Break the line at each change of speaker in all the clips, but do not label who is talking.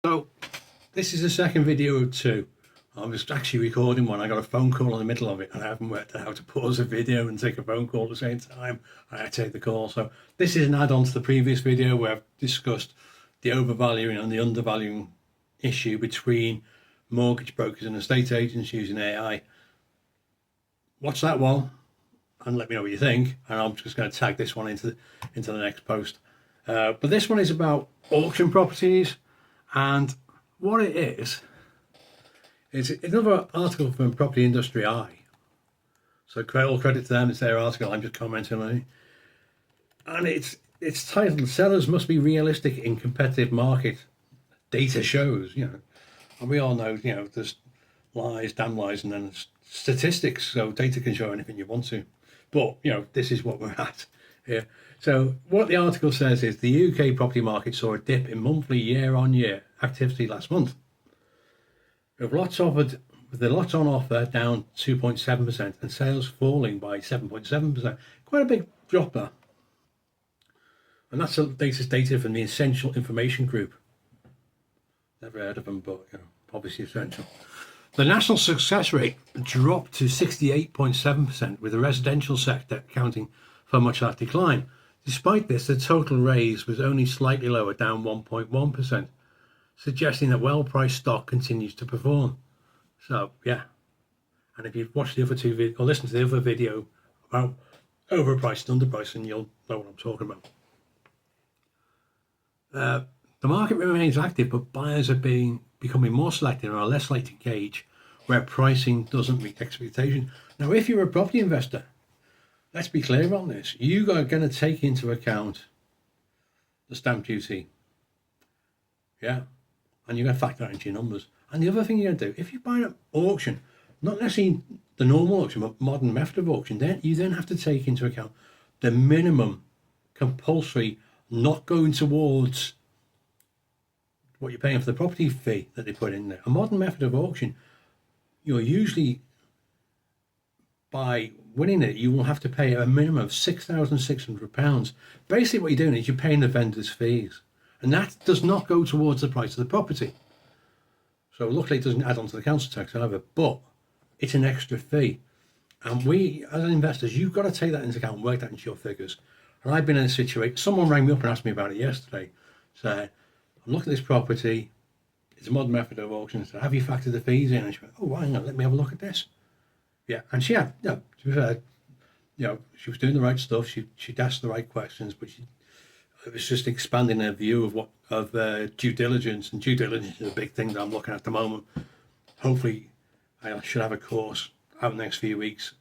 So this is the second video of two. I was actually recording one. I got a phone call in the middle of it and I haven't worked out how to pause a video and take a phone call at the same time. I take the call. So this is an add-on to the previous video where I've discussed the overvaluing and the undervaluing issue between mortgage brokers and estate agents using AI. Watch that one and let me know what you think, and I'm just going to tag this one into the next post. But this one is about auction properties, and what it is another article from Property Industry Eye. So all credit to them, it's their article, I'm just commenting on it. And it's titled "Sellers Must Be Realistic in Competitive Market. Data Shows," and we all know, there's lies, damn lies, and then there's statistics, so data can show anything you want to. But, this is what we're at here. So what the article says is the UK property market saw a dip in monthly year-on-year activity last month, with the lots on offer down 2.7% and sales falling by 7.7%. Quite a big drop there. And that's the latest data from the Essential Information Group. Never heard of them, but obviously essential. The national success rate dropped to 68.7%, with the residential sector accounting for much of that decline. Despite this, the total raise was only slightly lower, down 1.1%, suggesting that well-priced stock continues to perform. So, yeah. And if you've watched the other two videos, or listened to the other video about overpriced and underpriced, then you'll know what I'm talking about. The market remains active, but buyers are becoming more selective and are less likely to engage where pricing doesn't meet expectation. Now, if you're a property investor, let's be clear on this. You are going to take into account the stamp duty. Yeah. And you're going to factor that into your numbers. And the other thing you're going to do, if you buy an auction, not necessarily the normal auction, but modern method of auction, then you have to take into account the minimum compulsory, not going towards what you're paying for the property fee that they put in there. A modern method of auction, you're usually, by winning it, you will have to pay a minimum of £6,600. Basically what you're doing is you're paying the vendor's fees, and that does not go towards the price of the property. So luckily it doesn't add on to the council tax either, but it's an extra fee. And we, as investors, you've got to take that into account and work that into your figures. And I've been in a situation, someone rang me up and asked me about it yesterday, said, I'm looking at this property, it's a modern method of auction, so have you factored the fees in? And she went, oh, hang on, let me have a look at this. Yeah, and she had, to be fair, she was doing the right stuff, she'd asked the right questions, but it was just expanding her view of due diligence, and due diligence is a big thing that I'm looking at the moment. Hopefully, I should have a course out in the next few weeks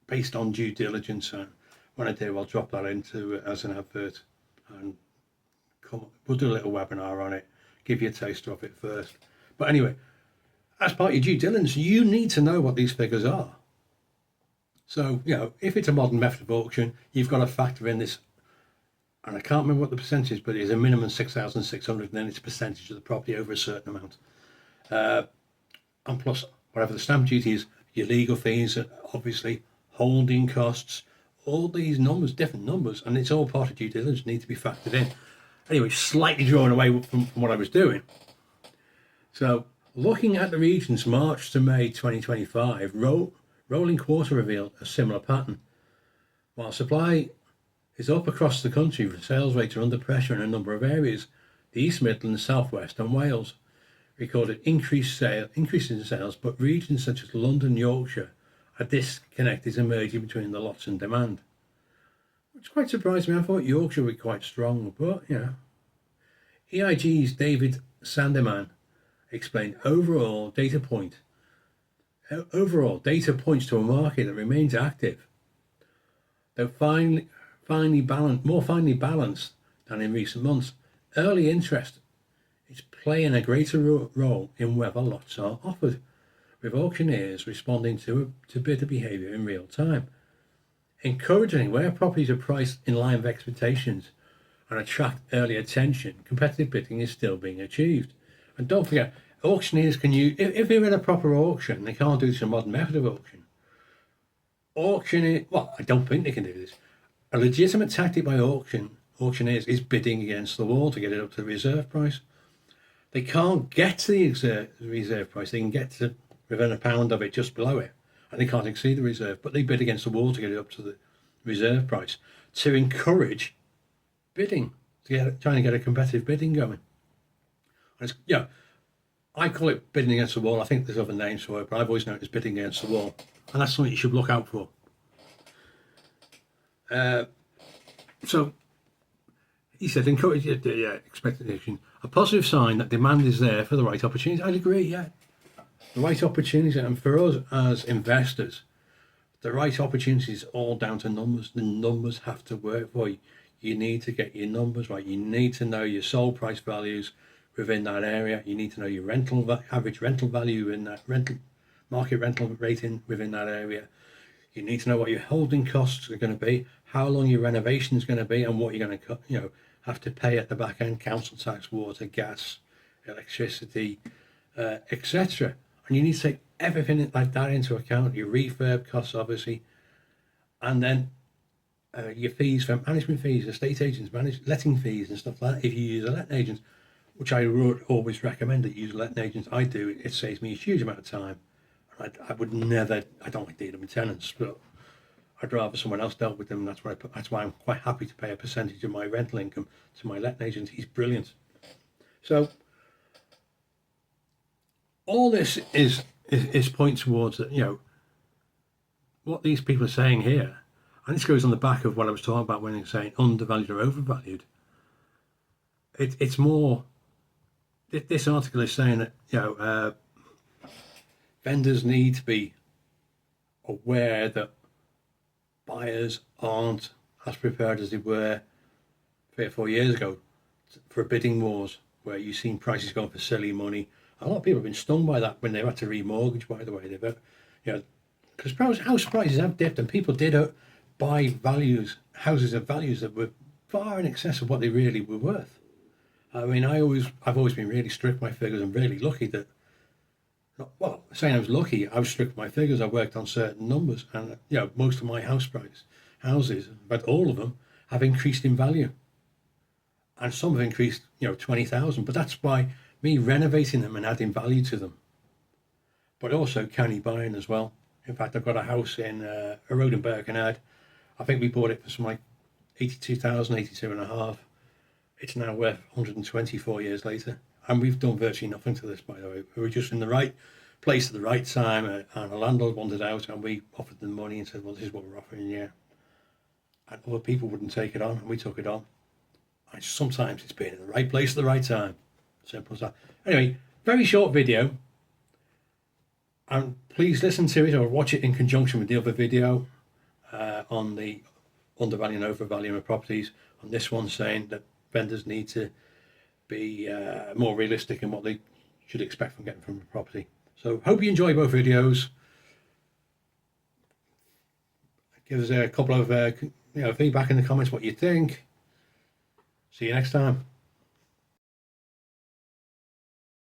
based on due diligence, and when I do, I'll drop that into as an advert, and we'll do a little webinar on it, give you a taster of it first. But anyway, as part of your due diligence, you need to know what these figures are. So, if it's a modern method of auction, you've got to factor in this, and I can't remember what the percentage is, but it's a minimum 6,600, and then it's a percentage of the property over a certain amount. And plus, whatever the stamp duty is, your legal fees, obviously, holding costs, all these numbers, different numbers, and it's all part of due diligence, need to be factored in. Anyway, slightly drawing away from what I was doing. So, looking at the regions March to May 2025, rolling quarter revealed a similar pattern. While supply is up across the country, sales rates are under pressure in a number of areas. The East Midlands, South West and Wales recorded increases in sales, but regions such as London, Yorkshire, a disconnect is emerging between the lots and demand. Which quite surprised me. I thought Yorkshire would be quite strong, but EIG's David Sandeman explained overall data points to a market that remains active, though more finely balanced than in recent months. Early interest is playing a greater role in whether lots are offered, with auctioneers responding to bidder behaviour in real time. Encouraging where properties are priced in line with expectations and attract early attention, competitive bidding is still being achieved. And don't forget, auctioneers can use, if they're in a proper auction, they can't do this in a modern method of auction. I don't think they can do this. A legitimate tactic by auctioneers is bidding against the wall to get it up to the reserve price. They can't get to the reserve price. They can get to within a pound of it, just below it, and they can't exceed the reserve. But they bid against the wall to get it up to the reserve price to encourage bidding, trying to get a competitive bidding going. And it's, I call it bidding against the wall. I think there's other names for it, but I've always known it as bidding against the wall, and that's something you should look out for. So he said, encourage expectation, a positive sign that demand is there for the right opportunities. I'd agree, yeah. The right opportunities, and for us as investors, the right opportunities is all down to numbers. The numbers have to work for you. You need to get your numbers right. You need to know your sold price values within that area. You need to know your average rental value in that market rental rating within that area. You need to know what your holding costs are going to be, how long your renovation is going to be, and what you're going to have to pay at the back end: council tax, water, gas, electricity, etc. And you need to take everything like that into account. Your refurb costs, obviously, and then your fees for management fees, estate agents, letting fees and stuff like that. If you use a letting agent, which I would always recommend that you use letting agents, I do. It saves me a huge amount of time. I would never. I don't like dealing with tenants, but I'd rather someone else dealt with them. That's why I'm quite happy to pay a percentage of my rental income to my letting agent. He's brilliant. So all this is pointing towards that. What these people are saying here, and this goes on the back of what I was talking about when they were saying undervalued or overvalued. It's more. This article is saying that vendors need to be aware that buyers aren't as prepared as they were 3 or 4 years ago for bidding wars, where you've seen prices going for silly money. A lot of people have been stung by that when they've had to remortgage, by the way. Because house prices have dipped, and people did buy houses of values that were far in excess of what they really were worth. I mean, I've always been really strict with my figures. I'm really lucky that, saying I was lucky, I was strict with my figures. I worked on certain numbers, and most of my houses, but all of them have increased in value, and some have increased 20,000. But that's by me renovating them and adding value to them. But also canny buying as well. In fact, I've got a house in a road in Birkenhead. I think we bought it for something like 82,000, 82 and a half. It's now worth 124 years later. And we've done virtually nothing to this, by the way. We were just in the right place at the right time, and a landlord wanted out, and we offered them money and said, well, this is what we're offering you. And other people wouldn't take it on, and we took it on. And sometimes it's being in the right place at the right time. Simple as that. Anyway, very short video. And please listen to it or watch it in conjunction with the other video on the undervaluing and overvaluing of properties. On this one, saying that vendors need to be more realistic in what they should expect from getting from a property. So hope you enjoy both videos. Give us a couple of feedback in the comments what you think. See you next time.